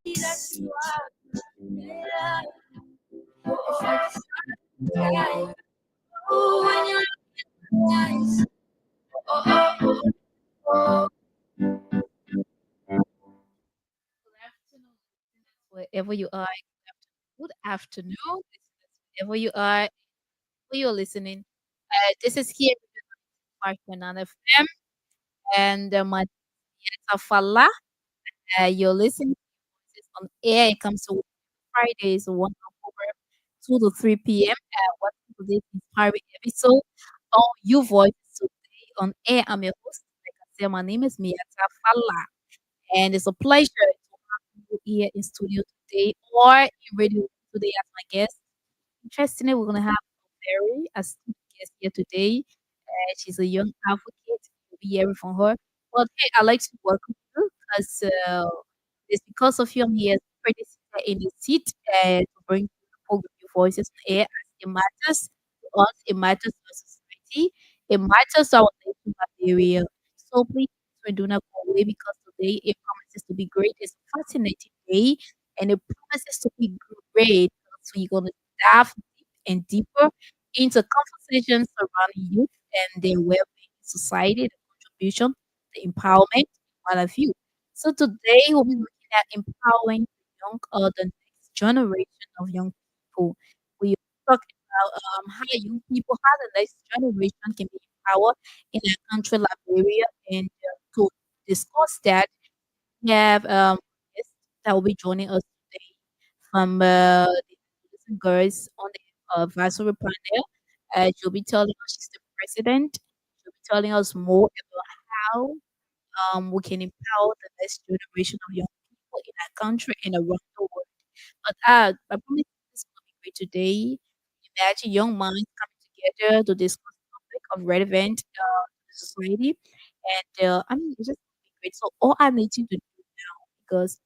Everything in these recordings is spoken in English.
that you are. Yeah. If I try, oh, when you're nice. Oh, oh, oh, Good afternoon, wherever you are. Good afternoon, listeners, wherever you are, who you're listening. This is here 5.9 FM, and my name is Fallah. You're listening to this on air. It comes to Fridays, 1 October, 2 to 3 p.m. What today's inspiring episode on You Voice today on air. I'm your host. Like I said, my name is Miatta Fallah, and it's a pleasure to have you here in studio today or in radio today as my guest. Interestingly, we're going to have a very astute guest here today. She's a young advocate. We'll be hearing from her. Well, hey, I'd like to welcome you because it's because of you I'm here as a predecessor in the seat to bring the program your voices on air as it matters to us, it matters to our society, it matters to our nation Liberia. So please do not go away because today it promises to be great. It's a fascinating day and it promises to be great. So we're going to dive deep and deeper into conversations surrounding youth and their well-being in society, the contribution, the empowerment, what have you. So today we'll be looking at empowering the young or the next generation of young people. We talk about how young people, how the next generation can be empowered in our country, Liberia, and to discuss that, we have guests that will be joining us today from the adolescent girls on the advisory panel. She'll be telling us she's the president. She'll be telling us more about how we can empower the next generation of young people in our country and around the world. But I promise this will be great today. Imagine young minds coming together to discuss topic of relevant to the society, and I mean, it's just gonna be great. So all I need you to do now, because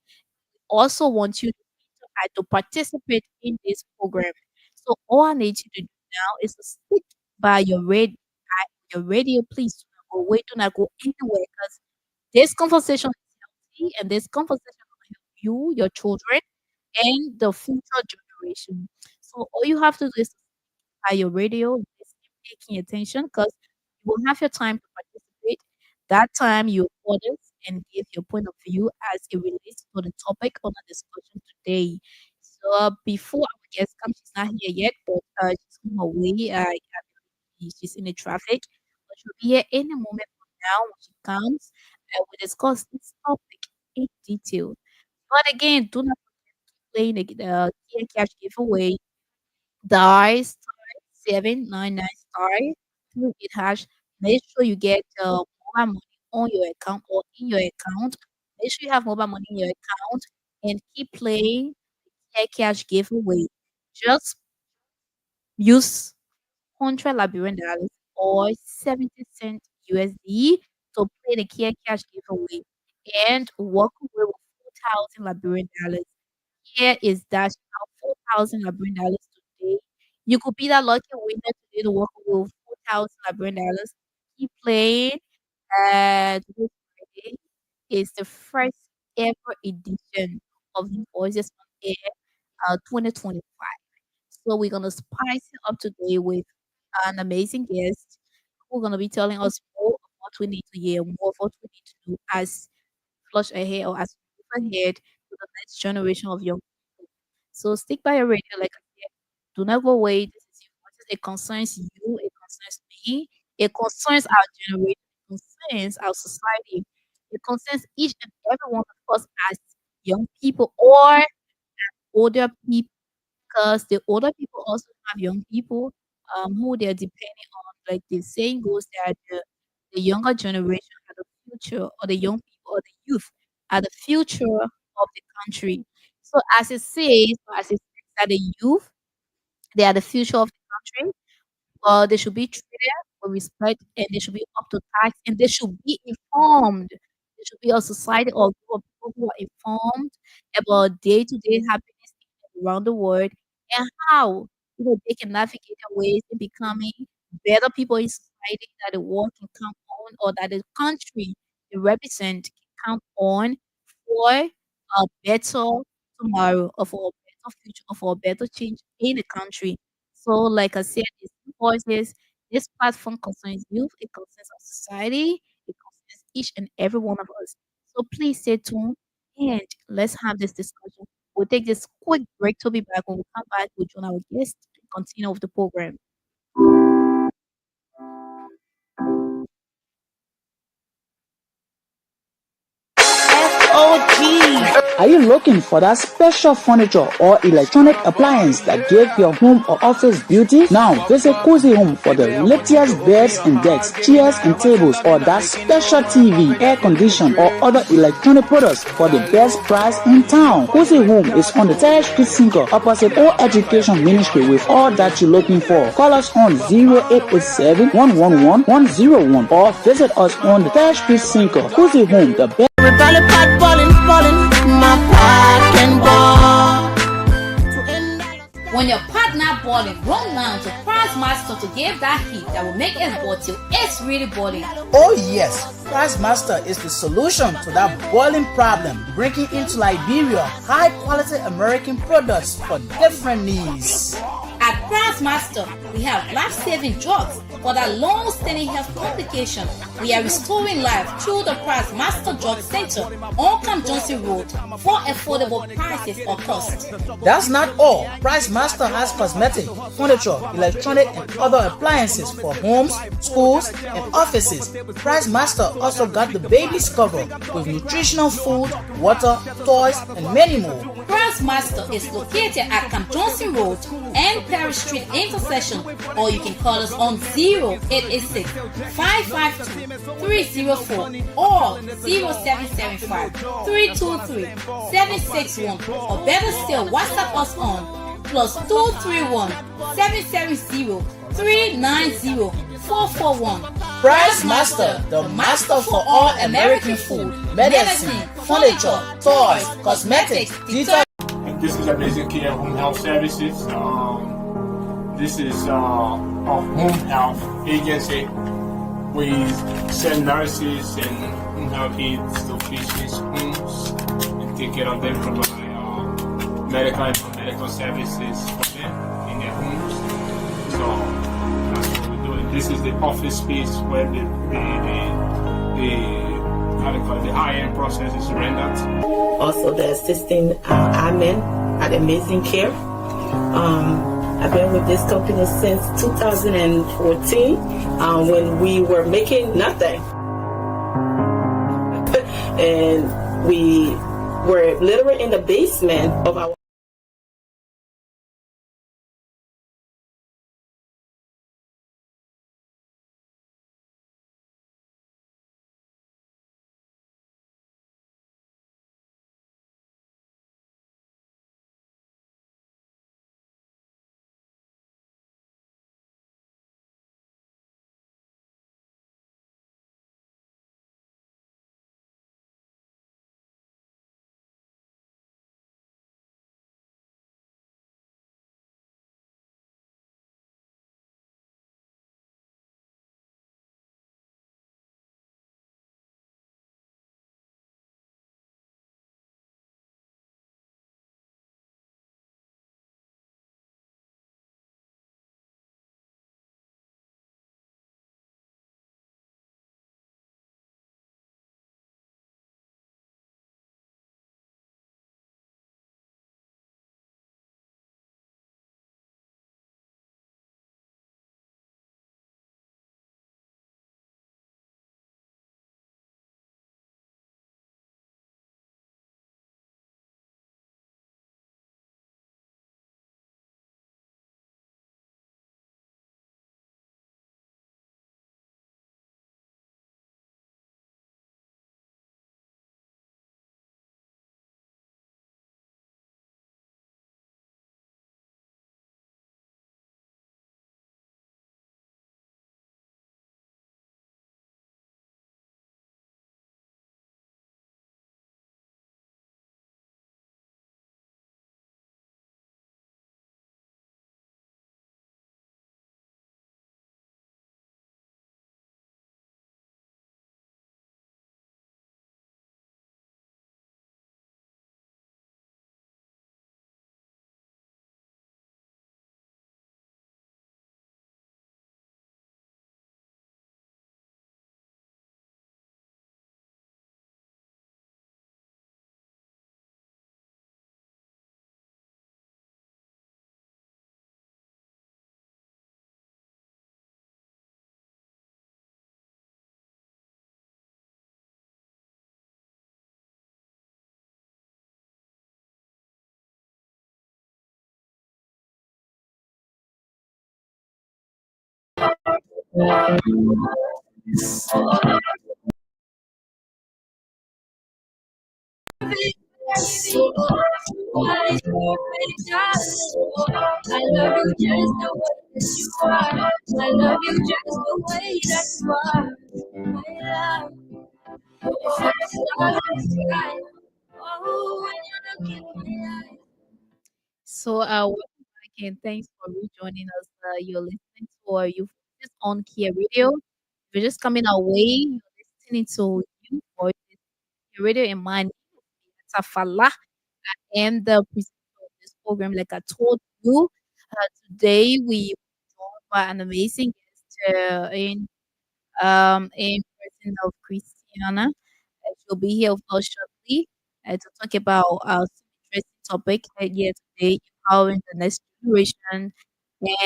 also want you to participate in this program. So all I need you to do now is to stick by your radio. Please do not go away, do not go anywhere, because this conversation is healthy and this conversation will help you, your children, and the future generation. So all you have to do is by your radio, just keep paying attention because you will have your time to participate. That time you others and give your point of view as it relates to the topic on the discussion today. So before our guest comes, she's not here yet, but she's on her way. I believe she's in the traffic, but she'll be here any moment from now when she comes. And we discuss this topic in detail. But again, do not play the Kia Cash giveaway. Dice 799 star 38 hash. Make sure you get mobile money on your account or in your account. Make sure you have mobile money in your account and keep playing Care Cash giveaway. Just use 100 Liberian dollars or 70 cent USD to play the Care Cash giveaway and walk away with 4,000 Liberian dollars. Here is dashing out 4,000 Liberian dollars today. You could be that lucky winner today to walk away with 4,000 Liberian dollars. Keep playing. Today's Friday is the first ever edition of the Voices on Air 2025. So we're gonna spice it up today with an amazing guest who's gonna be telling us more of what we need to hear, more of what we need to do as flush ahead or as we move ahead to the next generation of young people. So stick by your radio, like I said. Do not go away. This is important. It concerns you. It concerns me. It concerns our generation. It concerns our society. It concerns each and every one of us as young people or older people, because the older people also have young people who they're depending on. Like the saying goes that the younger generation are the future, or the young people or the youth are the future of the country. So as it says, or as it says that the youth, they are the future of the country. They should be treated with respect and they should be up to task and they should be informed. There should be a society or group of people who are informed about day-to-day happenings around the world and how they can navigate their ways in becoming better people in society that the world can count on or that the country they represent can count on for a better tomorrow, of our better future, of our better change in the country. So, like I said, these voices, this platform concerns youth, it concerns our society, it concerns each and every one of us. So please stay tuned and let's have this discussion. We'll take this quick break to be back. When we come back, we'll join our guest and continue with the program. Are you looking for that special furniture or electronic appliance that give your home or office beauty? Now visit Cozy Home for the latest beds and desks, chairs and tables, or that special TV, air condition, or other electronic products for the best price in town. Cozy Home is on the 3rd Street Sinker opposite All Education Ministry with all that you're looking for. Call us on 0887 111 101 or visit us on the 3rd Street Sinker. Cozy Home, the best. When your partner balling, run down to Price Master to give that heat that will make it ball till it's really balling. Oh yes, Price Master is the solution to that boiling problem, bringing into Liberia high-quality American products for different needs. At Price Master, we have life-saving drugs for that long-standing health complication. We are restoring life through the Price Master Drug Center on Camp Johnson Road for affordable prices or cost. That's not all. Price Master has cosmetic, furniture, electronic, and other appliances for homes, schools, and offices. Price Master also got the baby's cover with nutritional food, water, toys, and many more. Price Master is located at Camp Johnson Road and Perry Street intersection, or you can call us on 0886 552 304 or 0775 323 761, or better still, WhatsApp us on +231 770 390 441. Price Master, the master for all American food, medicine, furniture, toys, cosmetics, detail. This is Amazing Kear Home Health Services. This is a home health agency. We send nurses and home health aides to patients' homes and take care of them, provide medical and non-medical services for them in their homes. So that's what we're doing. This is the office space where the high-end process is rendered. Also the assisting admin at Amazing Care. I've been with this company since 2014 when we were making nothing. And we were literally in the basement of our So, welcome back and thanks for rejoining us. You're listening to or you just on Kear Radio. If you're just coming our way, you're listening to you or Kear Radio and my name is Fallah. And the presenter of this program, like I told you, today we are joined by an amazing guest in person of Christiana. She'll be here with us shortly to talk about our interesting topic here today, empowering the next generation.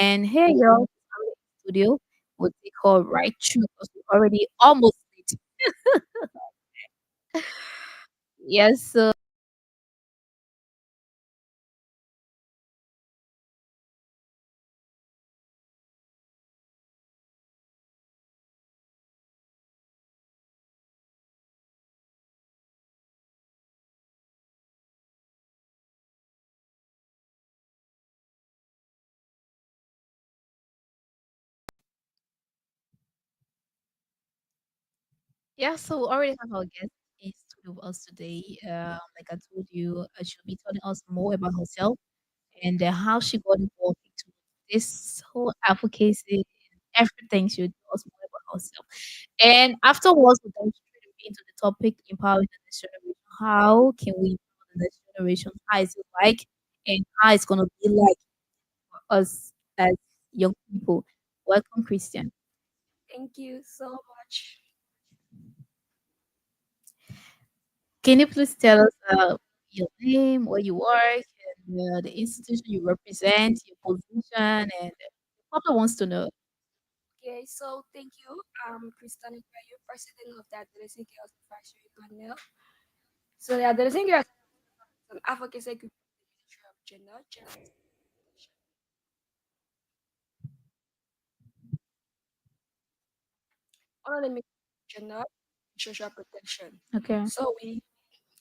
And hey, y'all, I'm in the studio. We'll take her right through because we're already almost late. Yes, so yeah, so we already have our guest in studio with us today. Like I told you, she'll be telling us more about herself and how she got involved into this whole advocacy and everything. She'll tell us more about herself. And afterwards, we're going to try to into the topic empowering the next generation. How can we empower the next generation? How is it like? And how it's going to be like for us as young people. Welcome, Christian. Thank you so much. Can you please tell us your name, where you work, and the institution you represent, your position, and the public wants to know. Okay, so thank you. I'm Kristen Ikweyu, president of the Adolescent Girls Advisory Panel. So the Adolescent Girls is an advocacy group of the Ministry of Gender and under the Ministry of Gender and Social Protection. Okay. So we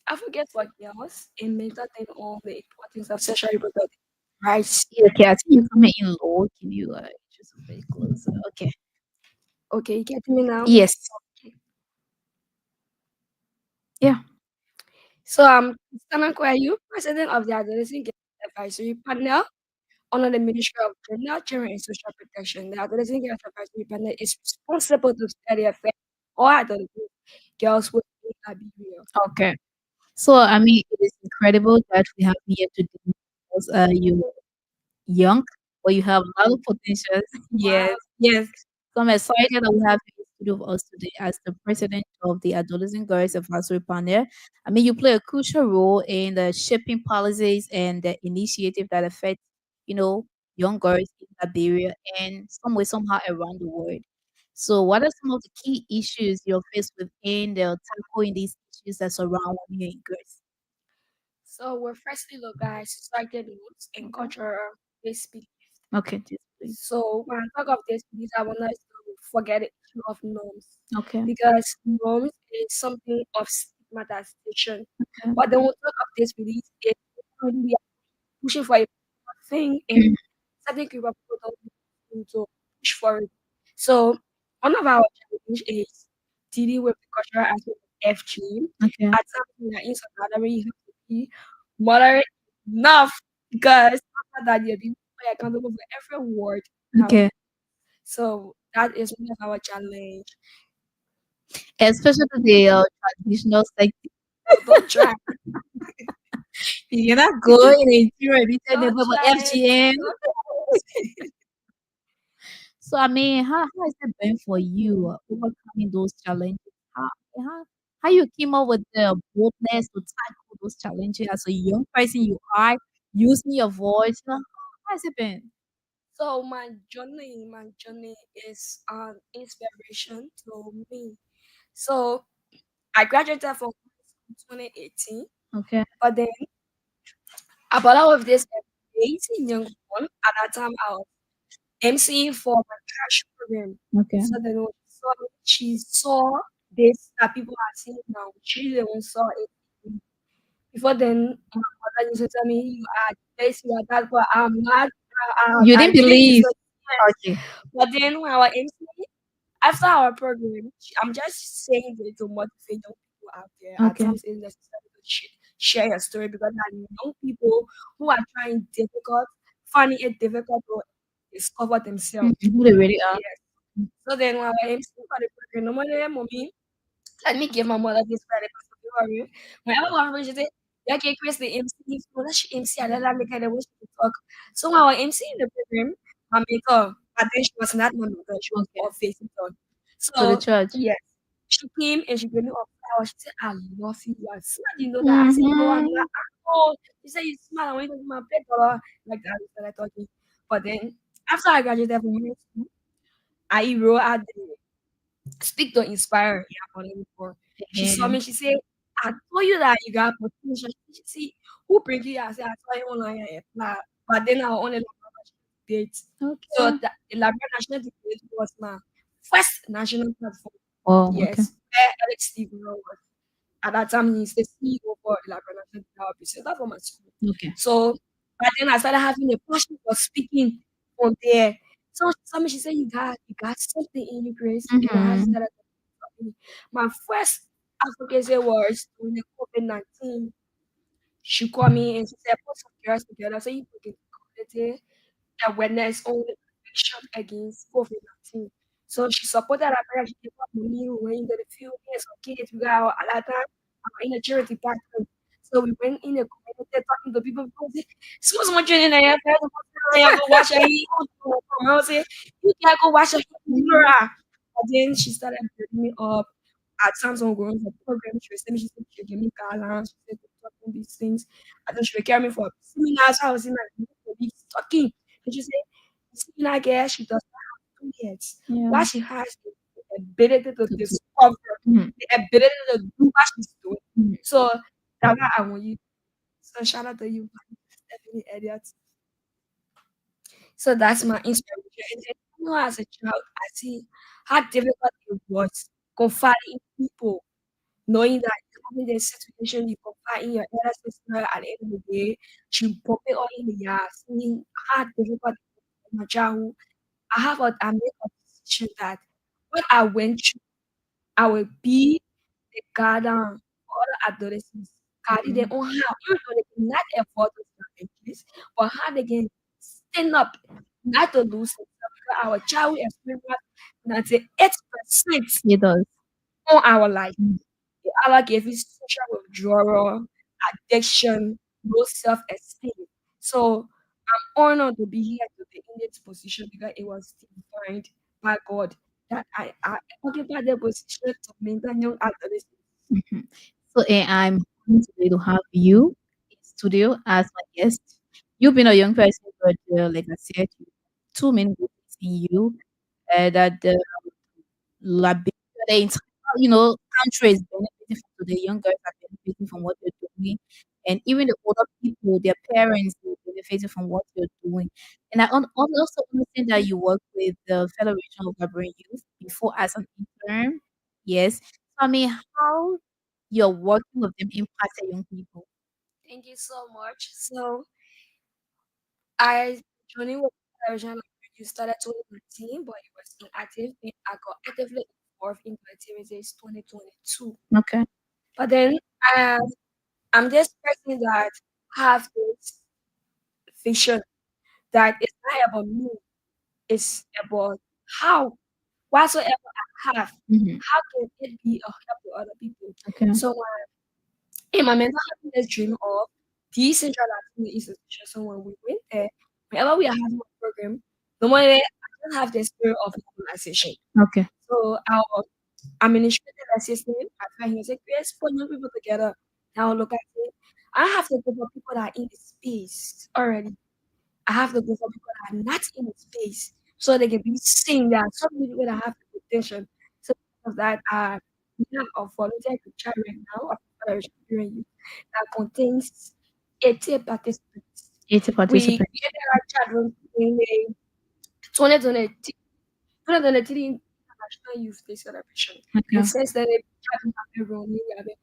advocate for girls in maintaining all the importance of sexual reproductive rights. Yeah, okay, I think you're coming in low. Can you just a bit closer? Okay. Okay, you get me now? Yes. Okay. Yeah. So I'm Kristen Ikweyu, president of the Adolescent Girls Advisory Panel. Under the Ministry of Gender, Children and Social Protection, the Adolescent Girls Advisory Panel is responsible to study affect all adolescent girls with behavior. Okay. So, I mean, it is incredible that we have you here today because you young, but you have a lot of potential. Yes, Wow. yes. So I'm excited that we have you in studio with us today as the president of the Adolescent Girls Advisory Panel. I mean, you play a crucial role in the shaping policies and the initiative that affect, you know, young girls in Liberia and some way, somehow around the world. So, what are some of the key issues you're faced with in the tackling these issues that surround women and girls? So we're firstly look at societal norms and cultural based belief. Okay, yes, please. So when I talk of this belief, I want us to forget the issue of norms Okay. because norms is something of stigmatization. Okay. But then we talk of this belief, it we are pushing for a thing and certain group of people don't want to push for it. So one of our challenge is dealing with the cultural aspect of FG. Okay. At times when you're in some gathering, you have to be moderate enough because after that you're being accountable for every word. Okay. So that is one of our challenge. Especially the traditional sex. So don't try. You cannot go in a pyramid and Don't about try it. FGM. Don't- So I mean, how has it been for you overcoming those challenges? How, how how you came up with the boldness to tackle those challenges as a young person you are, using your voice? How has it been? So my journey is an inspiration to me. So I graduated from 2018, Okay. but then about all of this 18 young one at that time I was MC for my crash program. Okay. So then she saw this that people are seeing now. She didn't saw it before then. My mother used to tell me, "You are this, you are that," but I'm not. You I didn't didn't believe. so Okay. but then when our MC after our program, I'm just saying it to motivate young people out there. At Okay. times, it's necessary to share your story because there are young people who are trying difficult, finding it difficult to discover themselves. Who they really are. Yes. So then when our MC for the program, no matter mommy, let me give my mother this credit because of worry. Whenever my mother said, "Yeah, okay, Chris, the MC, so that's MC, and then I make her wish to talk." So when our MC in the program, my mentor, but then she was not my mentor, she was Okay. all facing on. To the So church. yes, she came and she gave me a flower. She said, "I love you. You are smart. You know that." I said, "No, I'm not." Oh, she said, "You smart. I want you to my paper." Like that, we started talking. But then after I graduated from high school, I wrote out the speak to inspire. Yeah, on it before. She saw me. She said, "I told you that you got potential." She see who bring you. I said, "I saw you online and apply." But then I only debate. So Okay. the Liberian National Debate was my first national platform. Oh, okay. Yes, where Alex Stephen was at that time he's the CEO for the Liberian National Debate. So that was my school. Okay. So but then I started having a passion for speaking from there. So she said, you got something in you, Grace. And I Mm-hmm. started talking. My first advocacy was during the COVID-19. She called me and she said, put some girls together so you can community awareness on the protection against COVID-19. So she supported our parents. She gave us money. We went into the field. Yes, kids. We got a lot of time in a charity partner. So we went in the community talking to people. People say, "Small, small training there. You go watch a hero." I say, "You can go watch a hero." But then she started building me up. At times when going for programs, she was telling me, she said she would give me guidelines, she said to talk on these things. And then she would carry me for seminars. I was in my colleagues talking. And she said, the seminar girl, she does not have 2 years. Yeah. What she has is the ability to To- discover, Mhm. the ability to do what she's doing. Mhm. So that's why I want you. So shout out to you, Stephanie Elliott. So that's my inspiration. And then, as a child, I see how difficult it was confiding in people, knowing that having this situation, you confide in your elder sister at the end of the day, she pop it all in the yard, seeing how difficult it was in my childhood. I make a decision that what I went through, I will be the guardian for other adolescents. Carry their own how, even though they cannot afford those strategies, but how they can stand up, not to lose themselves. Because our childhood experience 98% It does. on our life. Mm. Allah gave us social withdrawal, addiction, low self-esteem. So I'm honored to be here to be in this position because it was defined by God that I occupy the position to maintain young adolescents. Mhm. So I'm happy today to have you in studio as my guest. You've been a young person, but like I said, too many good things in you that Liberia, the entire, country is benefiting from the young girls are benefiting from what you're doing. And even the older people, their parents, are benefiting from what you're doing. And also understand that you work with the Federation of Liberian Youth before as an intern. Yes. So, how you're working with them impacted young people. Thank you so much. So I joining with television like you started 2019, but it was inactive. And I got actively involved in the activities 2022. Okay. But then um, I'm just person that have this vision that it's not about me, it's about how whatsoever I have, Hmm. how can it be a help to other people? Okay. So in my mental happiness dream of decentralizing institution. So when we went there, whenever we are having a program, normally I don't have the spirit of organization. Okay. So our administrative assistant at first he said, "Let's put young people together." Now look at it. I have to go for people that are in the space already. I have to go for people that are not in the space so they can be seen. There are some people that have the potential. So because of that, we have a volunteer group chat right now of Federation of Youth that contains 80 participants. 80 We participants. created our chat room in 2020 2023 International Youth Day celebration. Okay. And since then, they've been having running, we have a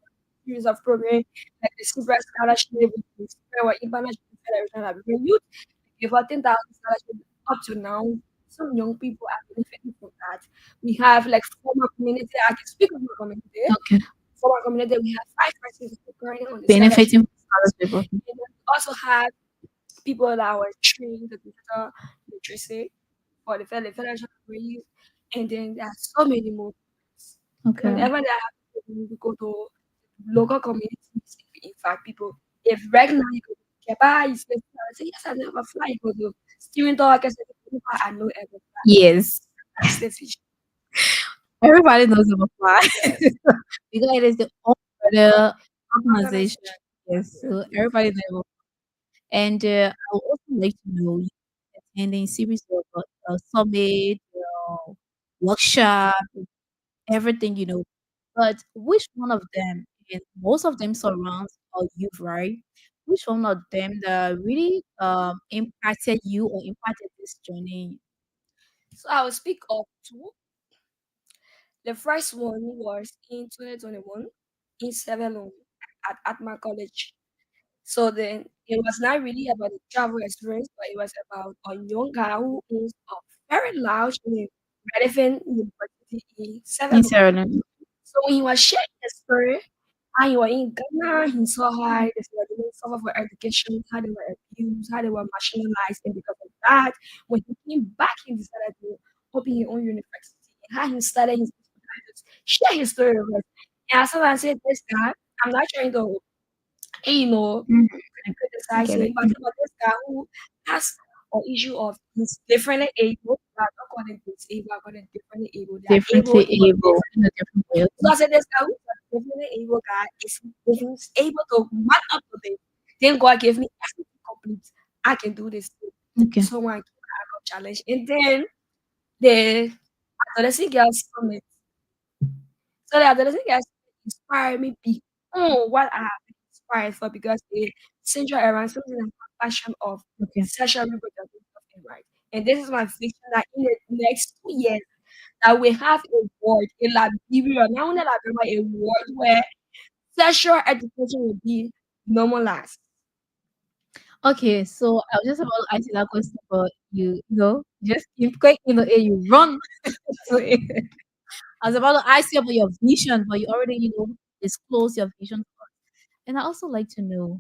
series of programs like the Silver Scholarship, which is our international federation have been youth. Give 14,000 scholarship up to now. Some young people are benefiting from that. We have like former community. I can speak of my community. Okay. For our community, we have 5 persons currently on the Benefiting scholarship. from scholarship. Okay. And then we also have people that were trained the digital literacy for the federation race, and then there are so many more. Okay. Whenever they have we go to local communities, in fact, people, if right now you go to Keba, you say, yes, I never fly, you go to steering dog, I said, I know ever fly. Yes. That's the fish. Everybody knows about fly because it is the only organization. Yes. So everybody knows. And I would also like to know you attending series of summit, workshop, everything, But which one of them, and most of them surrounds our youth, right? Which one of them that really impacted you or impacted this journey? So I will speak of two. The first one was in 2021 in Sevelon at my college. So then it was not really about the travel experience, but it was about a young guy who is a very large and relevant university in In Seven. Sierra Leone. So when he was sharing his story, how he was in Ghana, he saw how they were doing suffer for education, how they were abused, how they were marginalized, and because of that, when he came back, he decided to open his own university. And how he started his business, share his story with us. And as I said, this guy, I'm not trying to Mhm. I criticize get him, it. but about this guy who has an issue of he's differently able, they are not calling disabled, calling differently able. They are able Differently in a able different. in a different way. So I said, this guy who's a differently able guy is if he's able to man up to this, then God gave me everything complete. I can do this too. Okay. So I got challenge. And then the adolescent girls summit. So the adolescent girls inspire me beyond what I have been inspired for because they center around something like passion of Okay. sexual reproductive health and rights. And this is my vision that in the next 2 years that we have a world in Liberia, not only Liberia, a world where sexual education will be normalized. Okay, so I was just about to ask you that question, but just keep quick, and you run. So I was about to ask you about your vision, but you already, disclosed your vision. And I also like to know,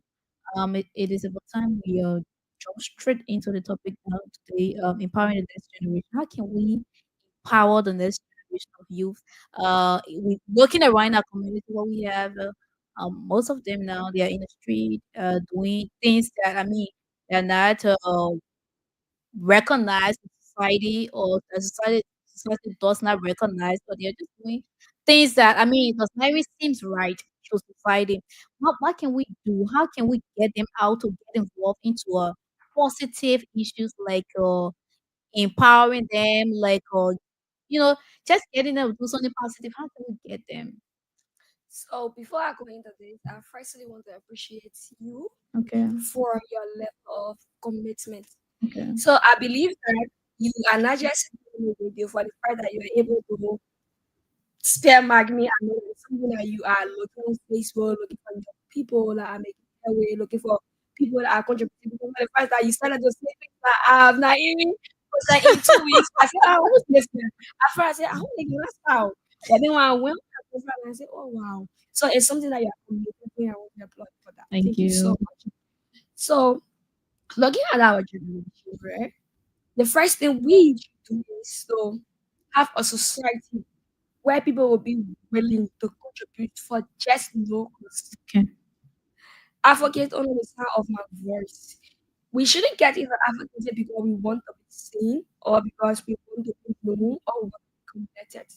it is about time we jump straight into the topic now today, empowering the next generation. How can we empower the next generation of youth? We looking around our community, what we have, most of them now they are in the street, doing things that they're not recognized in society, or the society does not recognize, but they're just doing things that does not even seems right to society. What can we do? How can we get them out to get involved into positive issues like empowering them, like you know, just getting them to do something positive? How can we get them? So before I go into this, I firstly want to appreciate you Okay. for your level of commitment. Okay. So I believe that you are not just doing the video for the fact that you are able to spare Magni. I know it's something that you are looking on Facebook, looking for your people that are making headway, looking for people that are contributing. Because for the fact that you started to say things that I have not even was like in 2 weeks. I said, oh, who's listening? At first I said, I don't think that's how. But then when I went I said, oh wow. So it's something that you are committed to, and I want to applaud for that. Thank You so you. much. So looking at our generation, right? The first thing we should do is to have a society where people will be willing to contribute for just no cost. Okay. Advocate under the sound of my voice. We shouldn't get into advocacy because we want to be seen or because we want to be known or we want to be connected.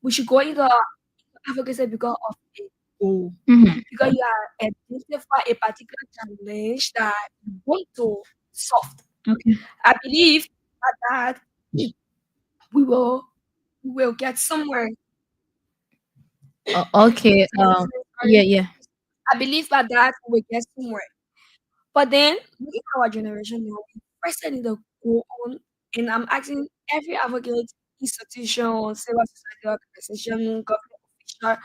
We should go into advocacy because of a goal. Mhm. Because you are identify a particular challenge that you want to solve. Okay. I believe that we will get somewhere. Okay. Yeah. I believe that we get somewhere. But then, looking at our generation now, we first need to go on And I'm asking every advocate, institution, civil society organization, government official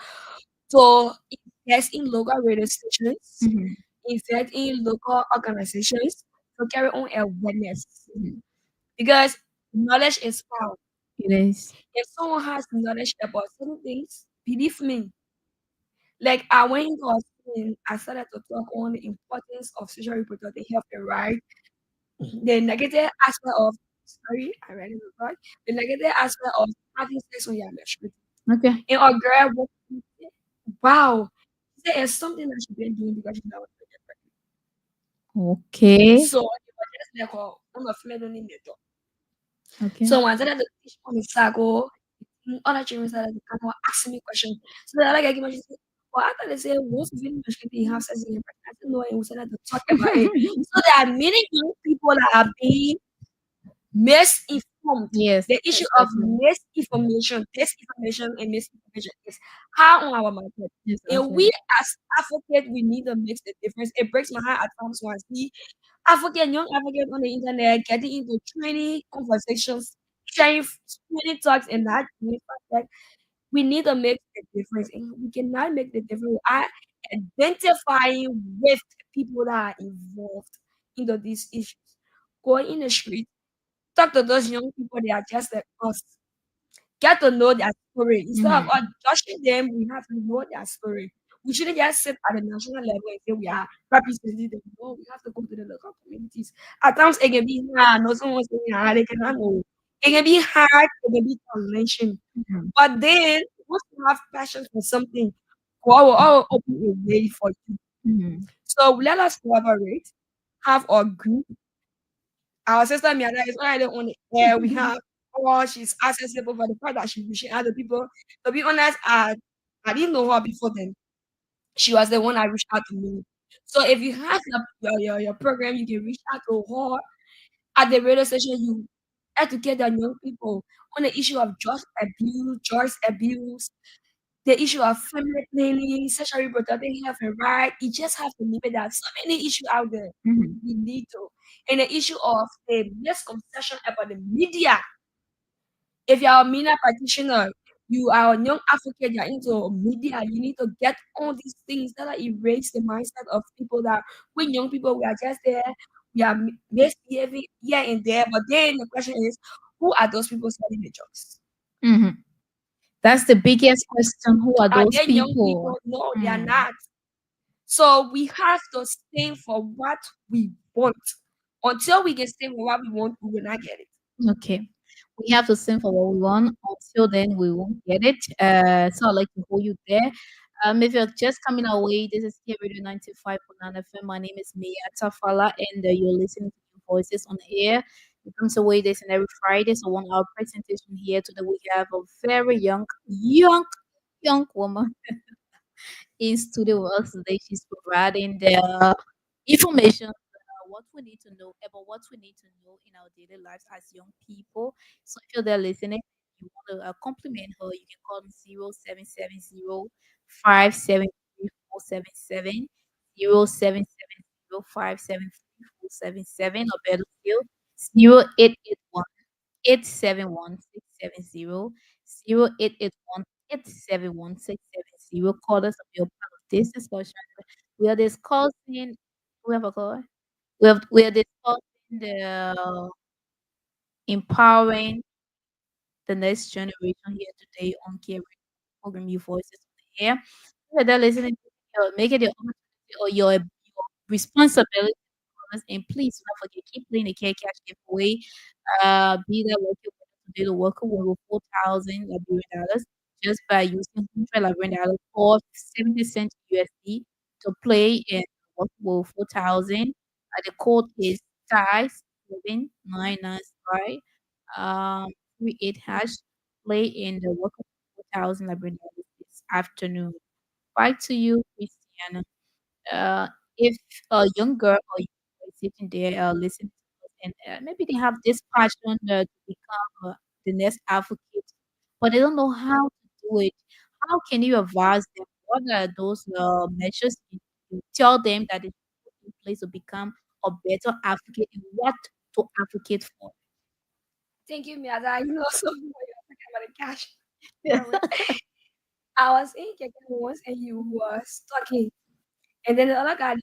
to invest in local radio stations, Mhm. invest in local organizations to carry on awareness. Mhm. Because knowledge is power. It is. If someone has knowledge about certain things, believe me, like I went into a school and I started to talk on the importance of social reproductive health and right. The negative aspect of sorry, I read it before. The negative aspect of having sex on your menstruation. Okay. And a girl wow. She said it's something that she been doing because she's not pregnant. Okay. So it was just like on the female don't need the door. Okay. So when I started to teach on the sago, other children started to come out asking me questions. So that like I give my she said, well, I thought they said once you finish menstruating, you have sex in your pregnant. I didn't know and we started to talk about it. So there are many young people that are being misinformed. Yes, The issue of exactly. disinformation, and misinformation is high on our market. Yes, And we actually. as advocates, we need to make the difference. It breaks my heart at times when I see young advocates on the internet getting into training conversations, sharing training talks, and not doing that. We need to make the difference. And we cannot make the difference without identifying with people that are involved into these issues. Going in the street, talk to those young people, they are just like us. Get to know their story. Instead of Mhm. us judging them, we have to know their story. We shouldn't just sit at the national level and say we are representing them. No, we have to go to the local communities. At times it can be hard. No someone saying hard, they cannot know. It can be hard, it can be challenging. Mhm. But then once you have passion for something, God will all open a way for you. Mhm. So let us collaborate, have a group. Our sister Miatta is already on the air. We have or she's accessible for the fact that she's reaching out to people. To be honest, I didn't know her before then. She was the one I reached out to me. So if you have your program, you can reach out to her at the radio station. You educate the young people on the issue of drugs abuse, the issue of family planning, sexual reproductive health and right. You just have to leave it. There are so many issues out there. Mhm. We need to. And the issue of the misconception about the media. If you're a media practitioner, you are a young African, you're into media, you need to get all these things that erase the mindset of people that we young people, we are just there, we are misbehaving here and there. But then the question is, who are those people selling the drugs? Mhm. That's the biggest question. Who are Are those they young people? people? No, they are Mm. not. So we have to stand for what we want. Until we can stand for what we want, we will not get it. Okay. We have to sing for what we want. Until then, we won't get it. So I'd like to hold you there. If you're just coming our way, this is Kear Radio 95.9 FM. My name is Miatta Fallah, and you're listening to New Voices on the Air. It comes away this and every Friday. So, 1 hour presentation here. Today, we have a very young woman in studio with us today. She's providing the information what we need to know about what we need to know in our daily lives as young people. So if you're there listening, you want to compliment her, you can call them 0770 or better still 0881 Call us if you're part of this discussion. We are discussing we have a call. We are discussing the empowering the next generation here today on Care Radio program Your Voices on the Air. If you're listening, make it your opportunity or your responsibility. And please do not forget, keep playing the Care Cash giveaway. Be that local today to welcome over 4,000 Liberian dollars just by using 100 Liberian dollars or 70 cents USD to play and welcome over 4,000. The code is size 7995 um 38 hash. Play in the welcome 4,000 Liberian dollars this afternoon. Back to you, Christiana. If a young girl or young boy is sitting there listening to us and maybe they have this passion to become the next advocate, but they don't know how to do it, how can you advise them? What are those measures you tell them that they should put in place to become a better advocate and what to advocate for? Thank you, Miatta. You know, so you were talking about the cash. I was in Kenya once and you was talking. And then the other guy,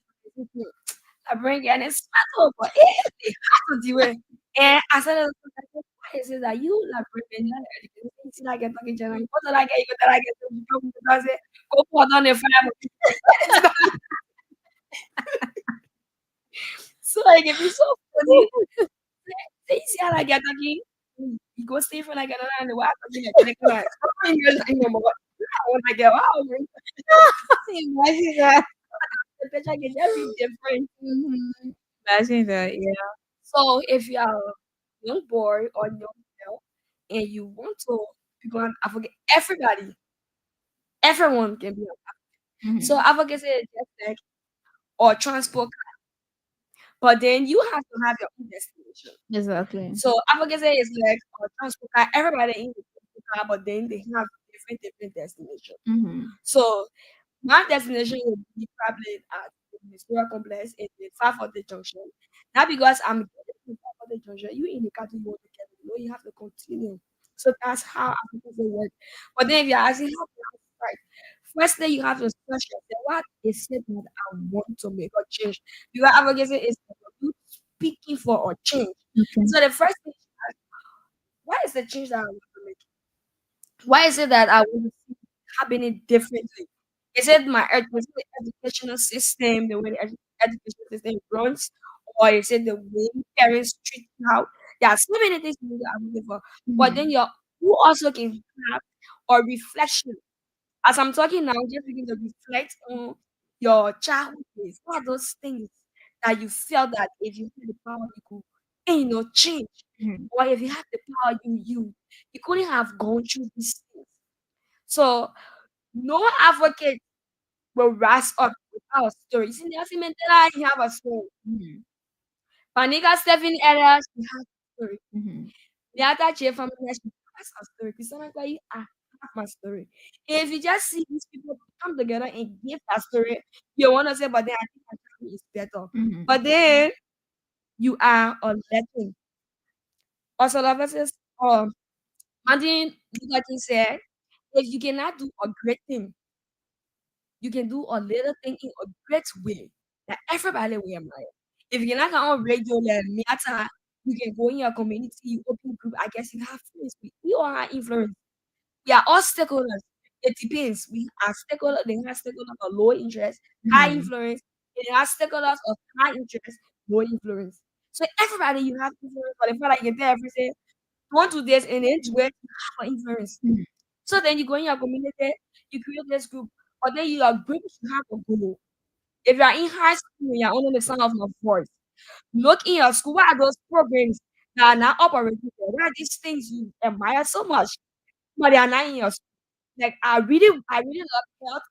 I bring it and it's metal, but it has to do it. And I said, why is it that you like bring education? See, like, get talking general. What did I get? You that I get to go because it go for down the fire. So, like, if you so funny, say, see how I get talking. You go stay for like another and the wife talking like, I want to get wow. Imagine that. The picture can just be different. Mhm. Imagine that. Yeah. So if you are a young boy or young girl and you want to become an advocate, everyone can be an advocate. So Mhm. advocacy is just like or transport, but then you have to have your own destination. Exactly. So advocacy is like a transport car. Everybody in the transport car, but then they have different destinations. Mhm. So my destination would be probably at the Ministerial Complex in the Far the Junction. Not because I'm getting to Far the Junction, you in the country you want to get, you have to continue. So that's how advocacy works. But then if you're asking how to start, firstly you have to search yourself. What is it that I want to make a change? Because advocacy is about you speaking for a change. Okay. So the first thing is, what is the change that I want to make? Why is it that I want to see it happening differently? Is it is it the educational system, the way the educational system runs, or is it the way parents treat you out? There are so many things you are looking for. But then Mhm. you also can have a reflection. As I'm talking now, just begin to reflect on your childhood days. What are those things that you felt that if you had the power you could, and change? Mhm. Or if you had the power you couldn't have gone through these things. So no advocate will rise up without a story. You see, Nelson Mandela, he have a story. Mhm. Panika Stephen Elias, he has a story. Mhm. Miatta J from she has a story. Christiana Kwayi, I have my story. If you just see these people come together and give a story, you want to say, but then I think my story is better. Mhm. But then you are a legend. Also, versus Martin Luther King said, if you cannot do a great thing, you can do a little thing in a great way that everybody will admire. If you're not on radio like Miata, you can go in your community, you open group. I guess you have friends. We all are influence. We are all stakeholders. It depends. We are stakeholders. They have stakeholders of low interest, high Mhm. influence. They have stakeholders of high interest, low influence. So everybody you have influence for the fact that you can tell everything. Want to this and then to it, you have an influence. Mhm. So then you go in your community, you create this group, but then you are group to have a goal. If you are in high school and you're under the sound of my voice, look in your school. What are those programs that are now operating there? What are these things you admire so much, but they are not in your school? Like I really love health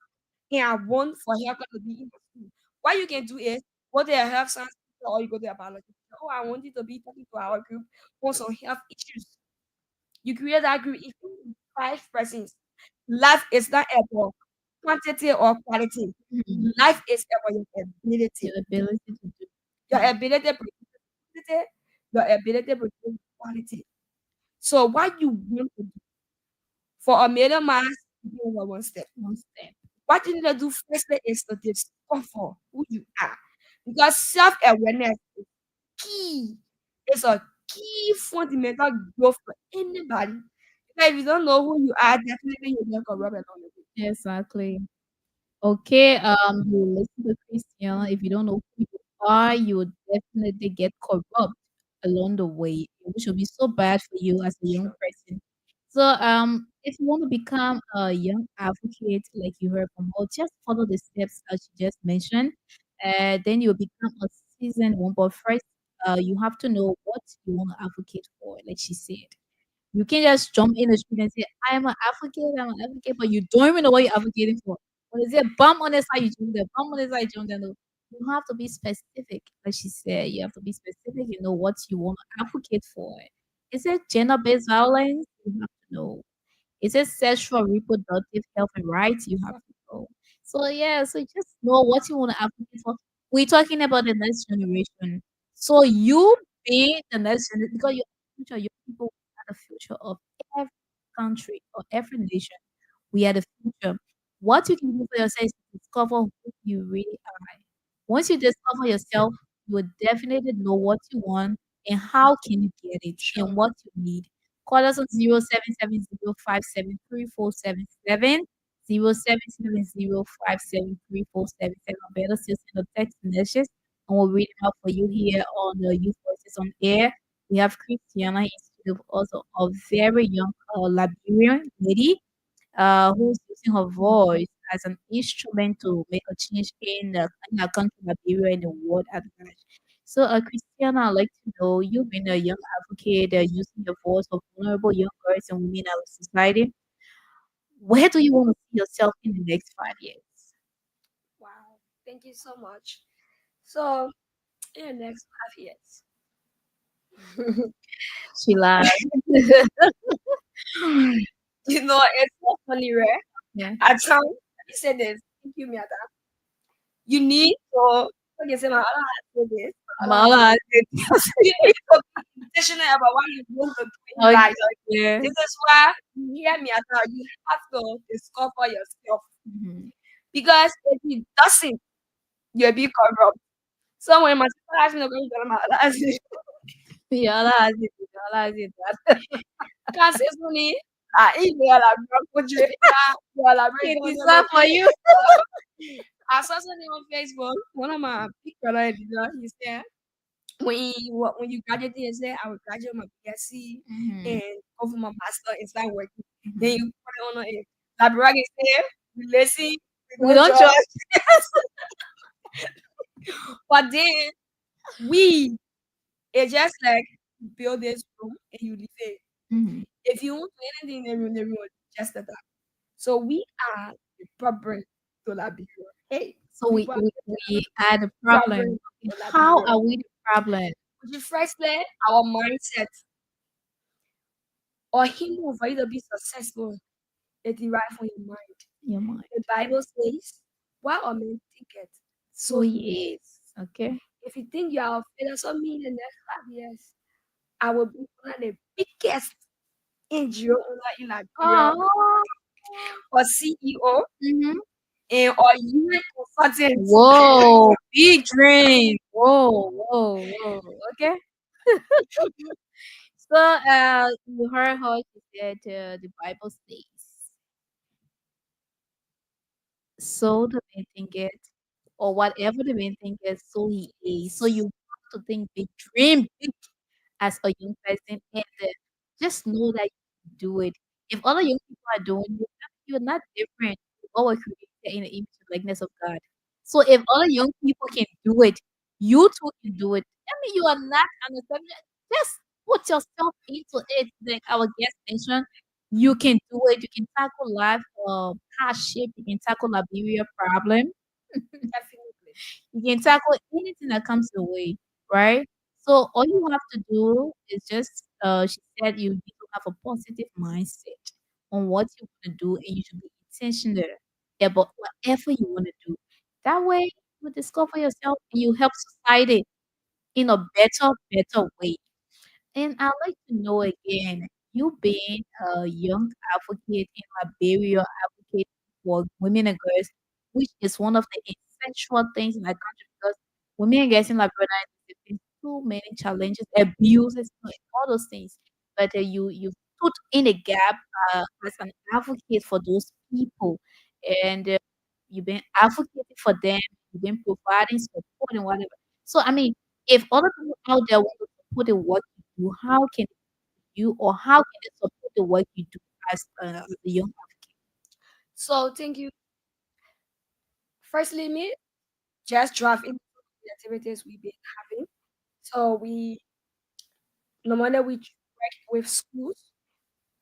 and I want for health to be in the school. What you can do is go to a health science teacher or you go to a biology teacher. Oh, I want you to be talking to our group on some health issues. You create that group. If you 5 persons, life is not about quantity or quality. Mhm. Life is about your ability. Your ability to do. Your ability to produce quantity, your ability to produce quality. So what you want to do for a million miles, you do one step. One step. What you need to do first is to discover who you are. Because self-awareness is key. It's a key fundamental growth for anybody. Because if you don't know who you are, definitely you're not gonna rub along the way. Exactly. Okay, you listen to Christian. If you don't know who you are, you will definitely get corrupt along the way, which will be so bad for you as a young person. So, if you want to become a young advocate, like you heard from her, just follow the steps that she just mentioned. Then you'll become a seasoned one. But first, you have to know what you want to advocate for, like she said. You can't just jump in the street and say, I'm an advocate, but you don't even know what you're advocating for. What is it? Bump on the side, you jump there, bump on the side, you jump there. No. You have to be specific. Like she said, you have to be specific. You know what you want to advocate for. Is it gender based violence? You have to know. Is it sexual reproductive health and rights? You have to know. So, yeah, so just know what you want to advocate for. We're talking about the next generation. So, you being the next generation, because you're the future, your people the future of every country or every nation. We are the future. What you can do for yourself is to discover who you really are. Once you discover yourself, you will definitely know what you want and how can you get it and what you need. Call us on 0770573477, 0770573477. Or better still, send a text message and we'll read them out for you here on the Youth Voices on Air. We have Christiana instead of also a very young Liberian lady who's using her voice as an instrument to make a change in the country, Liberia, and the world at large. So, Christiana, I'd like to know, you've been a young advocate using your voice for vulnerable young girls and women in our society. Where do you want to see yourself in the next 5 years? Wow, thank you so much. So, in the next 5 years, She lied. it's so funny, right? Yeah. At times, you said this. Thank you, Miata. You need to, okay, say, my Allah has said this. Mala. You need to be intentional about what you want to do in life. Yeah. This is why you hear Miata. You have to discover yourself. Mhm. Because if it doesn't, you'll be corrupt. So when my sister asked me to go to my Allah, I said, Yeah, Allah has it. Allah has it. can't say money. Email and drop for you. It is not for you. I saw something on Facebook. One of my big brother, he said, when you graduate, he said, I will graduate my BSc and go for my master and start working. Then you put it on it. Like Bragi said, we lazy, We don't trust. But then it's just like you build this room and you leave it. Mhm. If you want to do anything in the room, just that. So we are the problem to Liberia. Hey, So we are the problem. Problem. How are we the problem? Which is firstly our mindset. Or him for you to be successful, it derives from your mind. Your mind. The Bible says, "What a man thinketh, So he is. Okay. If you think you are a failure, so me in the next 5 years, I will be one of the biggest NGO owner in Liberia, or CEO, and or UN consultant. Whoa, big dream. Whoa. Okay. So, you heard how she said the Bible says, so the main thing is, or whatever the main thing is, so he is. So you have to think big, dream big as a young person, and just know that you can do it. If other young people are doing it, you're not different. You all were created in the image and likeness of God. So if other young people can do it, you too can do it. I mean, you are not understanding. Just put yourself into it. Like our guest mentioned, you can do it. You can tackle life hardship. You can tackle Liberia problem. Definitely. You can tackle anything that comes your way, right? So all you have to do is just, she said, you need to have a positive mindset on what you want to do, and you should be intentional about whatever you want to do. That way, you discover yourself and you help society in a better way. And I'd like to know again, you being a young advocate in Liberia, advocate for women and girls, which is one of the essential things in our country because women and girls in Liberia are facing too many challenges, abuses, all those things. But you put in a gap as an advocate for those people, and you've been advocating for them, you've been providing support and whatever. So I mean, if other people out there want to support the work you do, how can you or how can they support the work you do as a young So thank you. Firstly, me just drive into the activities we've been having. So we normally we work with schools,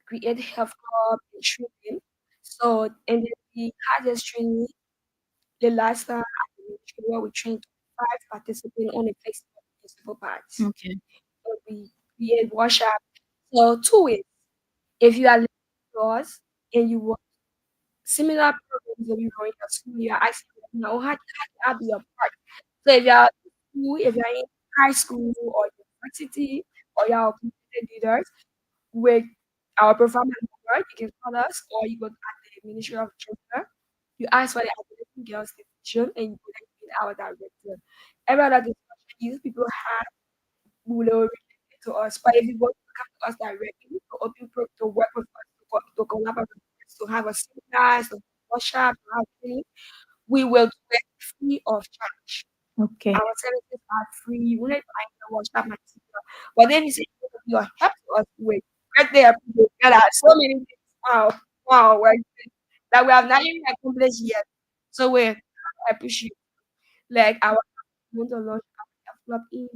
create health club and training. So and then we had this training the last time where we trained 5 participants on a festival principal parts. Okay. So we create workshop. So 2 ways. If you are listening to us and you want similar programs that you run at school, you are asking now how can I be a part? So if you are in school, if you are in high school or university or you are community leaders, with our performance number. You can call us, or you go at the Ministry of Gender. You ask for the Adolescent Girls Division, and you will meet our director. Every other discussion you people have will relate to us. But if you want to come to us directly to open to work with us, to collaborate with us, to have a seminar, to workshop, to have training, we will do it free of charge. Okay. Our services are free. You will not find the workshop material. But then you say you are help to us with right there. There are so many things. Wow, wow, that we have not even accomplished yet. So we appreciate like our want to launch our club in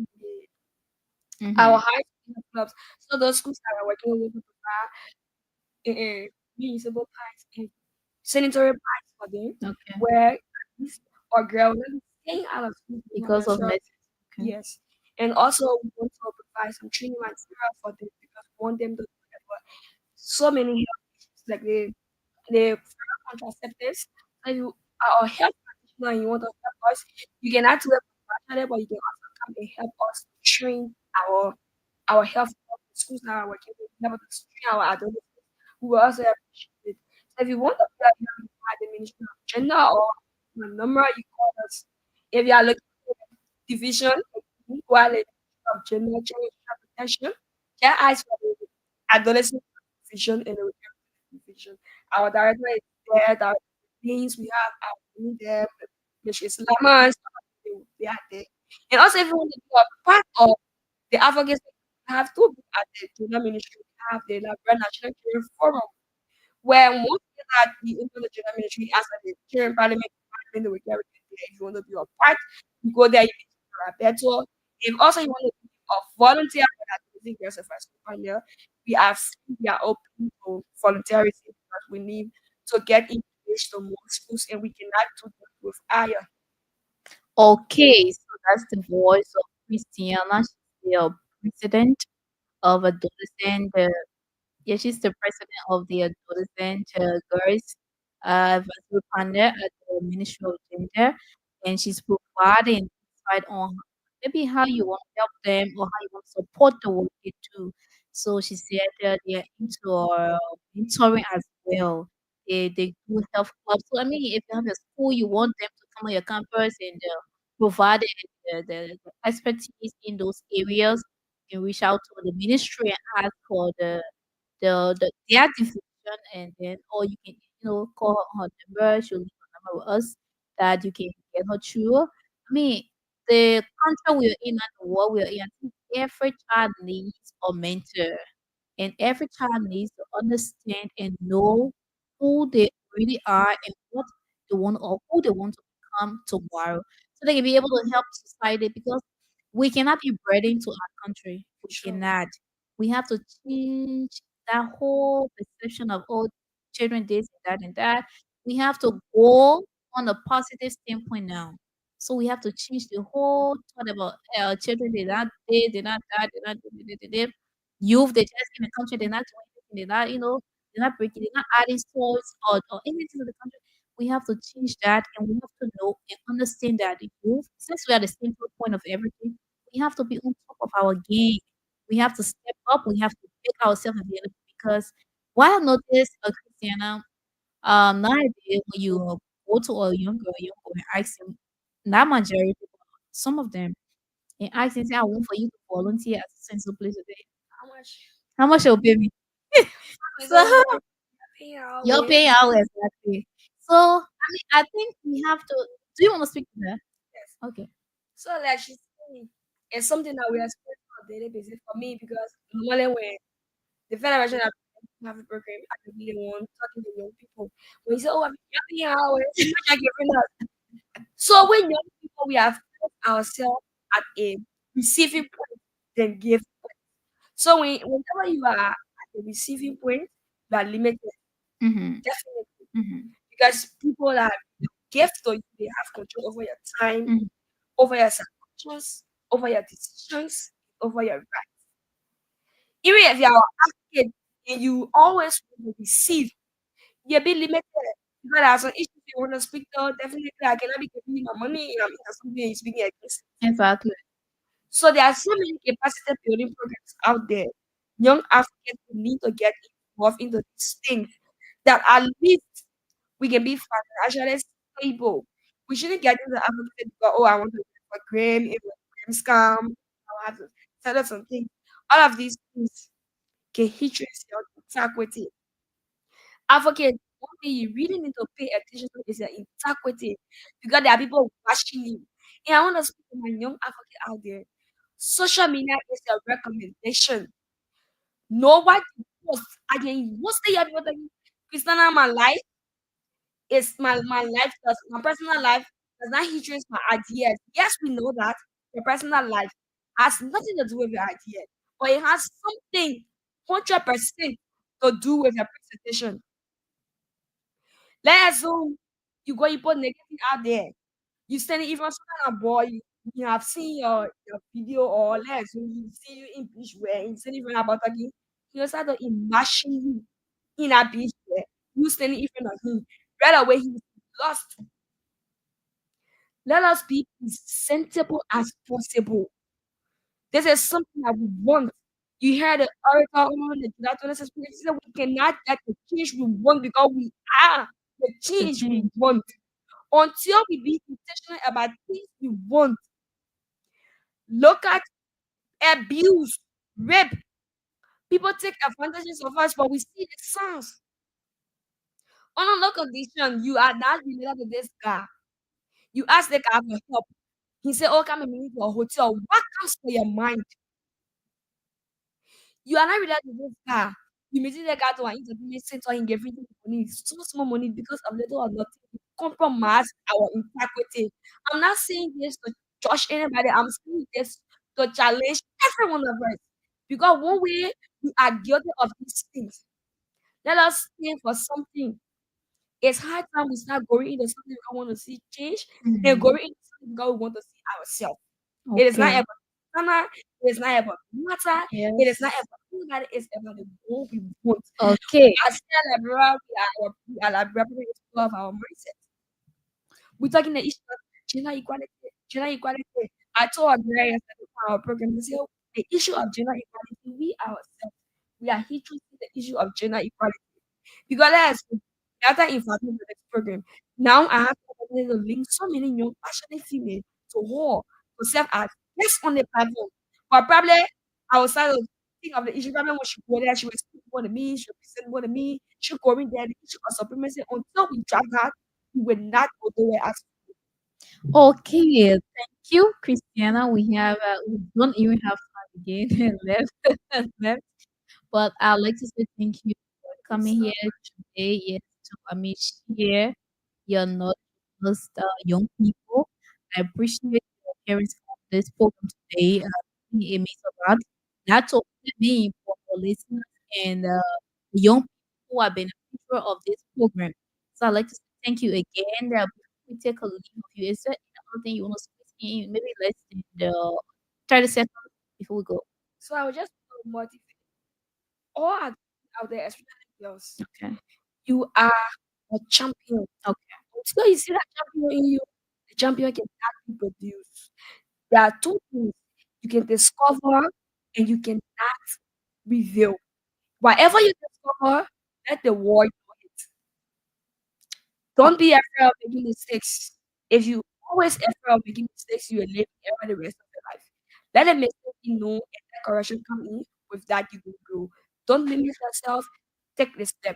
our Mm-hmm. high school clubs. So those schools that are working with to provide municipal parks and sanitary parks for them, Okay. where these or girls will be staying out of school to Because of menstrual. messages. Okay. Yes. And also we want to provide some training material for them because we want them to do so many health issues like the contraceptives. So you are a health practitioner and you want to help us, you can actually provide but you can also come and help us to train our health schools that are working with help us to train our adolescents who will also appreciate it. So if you want to apply at the Ministry of Gender or my number, you call us. If you are looking for a division equality of gender change protection, can ask for the adolescent division and the division. Our director is there, our deans, we have our dean there, Mrs. Lamas, they are there. And also, if you want to be a part of the advocacy, we have to be at the General Ministry, we have the Liberal National Career Forum, where most of that the international ministry as the Nigerian parliament they will carry it there. If you want to be a part, you go there, you need to a better. If also you want to be a volunteer for that, I think there's a first panel. We are open to volunteerism because we need to get engaged to more schools and we cannot do that with hire. Okay, so that's the voice of Christiana. She's the president of adolescent. Yeah, she's the president of the adolescent girls advisory panel at the Ministry of Gender, and she's providing insight on maybe how you want to help them or how you want to support the work they do. So she said they are into mentoring as well. They do health clubs. So I mean, if you have a school, you want them to come on your campus and provide the expertise in those areas. You can reach out to the ministry and ask for their decision, and then or you can call her number. She'll leave her number with us that you can get her through. I mean, the country we're in and the world we're in, I think every child needs a mentor, and every child needs to understand and know who they really are and what they want or who they want to become tomorrow, so they can be able to help society. Because we cannot be bred into our country. We Sure. cannot. We have to change that whole perception of oh, children this and that. We have to go on a positive standpoint now. So we have to change the whole thought about children. They're not this, they're not that, they're not this. Youth, they just in the country, they're not doing anything, they're not, they're not breaking, they're not adding sports or anything to the country. We have to change that and we have to know and understand that the youth, since we are the central point of everything, we have to be on top of our game. We have to step up, we have to make ourselves available because what I noticed, Christiana, nowadays when you go to a young girl and ask them, not majority, but some of them, and ask them, say, I want for you to volunteer at a sensible place today. How much? How much you'll pay me? So you're Yes. paying out exactly. So I mean, I think we have to. Do you want to speak to that? Okay. So like she's saying, it's something that we are experiencing on a daily basis for me because normally when the federation have a program, I can be the one talking to young people. When you say, "Oh, I'm happy hours," I giving us. So when young people, we have put ourselves at a receiving point, then give. So whenever you are at the receiving point, you are limited, Mhm. definitely, Mhm. because people are gift to you, they have control over your time, Mhm. over your subconscious, over your decisions, over your right. Even if you are asking and you always want to receive, you'll be limited. Because as an issue you want to speak to, definitely I cannot be giving you my money and I'm something is speaking against. Exactly. So there are so many capacity building programs out there young Africans need to get involved into these things that at least we can be financially stable. We shouldn't get into advocacy because, oh, I want to work for Graham, it was Graham scam, I have to set up something. All of these things can hit you in your integrity. Advocate, one thing you really need to pay attention to is your integrity because there are people watching you. And I want to speak to my young advocate out there. Social media is a recommendation. Know what you post. Again, most of your people thinking, Christina, my life is my life does my personal life does not influence my ideas. Yes, we know that your personal life has nothing to do with your idea, but it has something 100% to do with your presentation. Let's assume you put negative out there. You send it even some kind of boy you have seen your video or let's assume you see you in beach wear you send it even about again. He start to imagine you in a beach wear. You send it even of him. Right away he's lost. Let us be presentable as possible. This is something that we want. You heard the article on the July 26th, it said we cannot get the change we want because we are the The change we change. want. Until we be intentional about things we want, look at abuse, rape. People take advantages of us, but we see the signs. On a low condition, you are not related to this guy. You ask the guy for help. He said, oh, come and meet me to a hotel. What comes to your mind? You are not related to this guy. You may see the guy to an interview, sent to him everything money, so small money because of little or nothing. We compromise our integrity. I'm not saying this to judge anybody. I'm saying this to challenge every one of us. Because one way we are guilty of these things. Let us stand for something. It's high time we start going into something we want to see change and Mhm. going into something we want to see ourselves. It is not Okay. about Ghana, it is not about matter, it is not Yes. about anybody, it's about the goal we want. Okay. As Liberia, we are representing of our mindset. We're talking the issue of gender equality, gender equality. I told our yesterday on our program, we say, "Oh, the issue of gender equality, we ourselves, we are here to see the issue of gender equality. Because that's data information to this program. Now I have the opportunity to link so many young passionate females to war to serve as yes on the platform. But probably outside of think of the issue, probably when she go there, she will speak more than me, she will present more than me, she go in there, the issue of supremacy until we drag her, we will not go nowhere as Okay. Thank you, Christiana. We don't even have time again left. left. But I'd like to say thank you for coming here today. Yes, to share your knowledge with us, young people. I appreciate your appearance on this program today. It means a lot, not to only me, but for listeners and the young people who are beneficial of this program. So I'd like to say thank you again. Before we take a leave of you, is there any other thing you want to speak in? Maybe less than 30 seconds before we go. so I will just motivate all out there, especially girls. Okay. You are a champion. Okay. Until you see that champion in you, the champion can be produced. There are two things you can discover and you cannot reveal. Whatever you discover, let the world know it. Don't be afraid of making mistakes. If you always afraid of making mistakes, you will live ever the rest of your life. Let the mistake be known and let correction come in. With that, you will grow. Don't limit yourself. Take the step.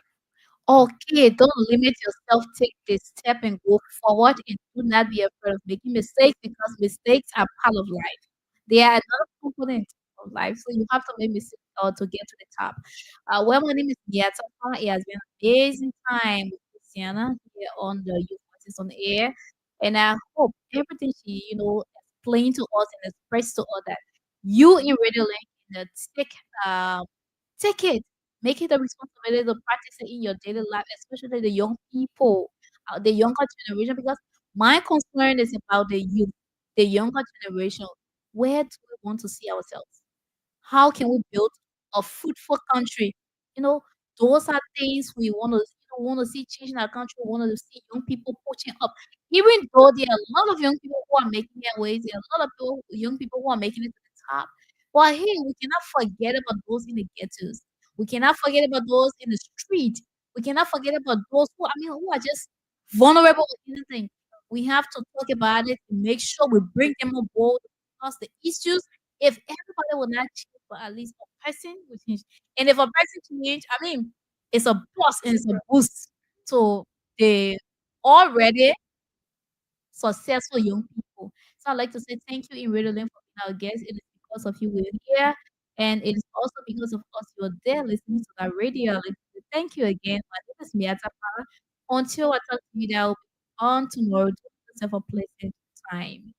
Okay, don't limit yourself. Take this step and go forward and do not be afraid of making mistakes because mistakes are part of life. They are another component of life. So you have to make mistakes to get to the top. Well, my name is Miatta. It has been an amazing time with Christiana here on the Youth Voices on Air. And I hope everything she, explained to us and expressed to us that you in Radio Link take take it. Make it a responsibility to practice it in your daily life, especially the young people, the younger generation, because my concern is about the youth, the younger generation. Where do we want to see ourselves? How can we build a fruitful country? You know, those are things we want to see change in our country. We want to see young people pushing up. Even though there are a lot of young people who are making their ways, there are a lot of young people who are making it to the top. But hey, we cannot forget about those in the ghettos. We cannot forget about those in the street. We cannot forget about those who are just vulnerable with anything. We have to talk about it and make sure we bring them on board because the issues, if everybody will not change, but at least one person will change. And if a person change, it's a plus and it's a boost to the already successful young people. So I'd like to say thank you in Radio Link for being our guest. It is because of you we're here, and it is also because of us you're there listening to that radio. I'd like to say thank you again. My name is Miatta J. Until I talk to you, that will be on tomorrow. Do yourself a pleasant time.